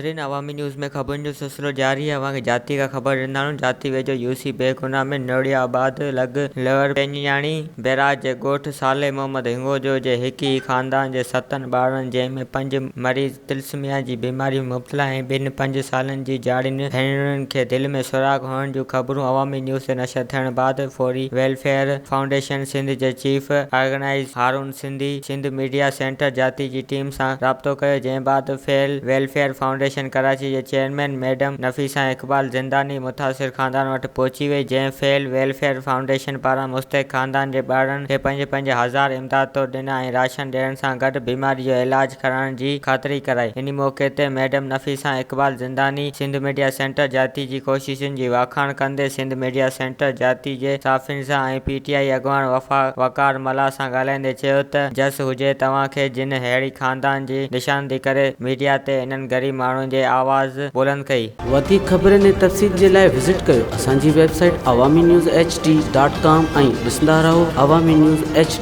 नाज़रीन, अवामी न्यूज़ में खबरुनि जो सिलसिलो जारी है। अवां खे जाती का ख़बर ॾींदा आहियूं। जाती वेझो यूसी बेगुनाह में नोड़ियाबाद लॻ लवर पेंजाणी बैराज जे ॻोठ साले मोहम्मद हिंगोजो जे हिक ई ख़ानदान जे 7 ॿारनि जंहिंमें 5 मरीज़ तिलिस्मिया जी बीमारी में मुब्तला ऐं ॿिनि 5 सालनि जी जाड़ियुनि भेनरुनि खे दिलि में सुराग हुअण जूं ख़बरूं अवामी न्यूज़ ते नशर थियण बाद फौरी वेलफेयर फाउंडेशन सिंध जे chief organiser Haroon Sindhi Sindh media centre जाती जी टीम सां राब्तो कयो, जंहिं बाद फेल वेलफेयर फाउंडेशन कराची जे चेयरमैन मैडम नफ़ीसा इक़बाल ज़िंदानी मुतासिर ख़ानदान वटि पहुची वई, जंहिं फेल वेलफेयर फाउंडेशन पारां मुस्तहिक़ ख़ानदान जे ॿारनि खे 5,000 इमदाद तौर ॾिना ऐं राशन ॾियण सां गॾु बीमारी जो इलाज कराइण जी ख़ातिरी कराई। इन मौक़े ते madam Nafisa Iqbal Zindani Sindh media centre जाती जी कोशिशुनि जी वाखाण कंदे सिंध मीडिया सेंटर जाती जे साफ़िन सां ऐं PTI अॻवान वकार मल्हा सां ॻाल्हाईंदे चयो त जस हुजे तव्हां खे जिन अहिड़ी ख़ानदान जी निशानदी करे मीडिया ते इन्हनि ग़रीब माण्हुनि जे आवाज़ बुलंद कई। वधीक ख़बरनि ऐं तफ़सील जे लाइ विज़िट कयो असांजी वेबसाइट awamiNewsHD.com ऐं ॾिसंदा रहो अवामी न्यूज़ HD।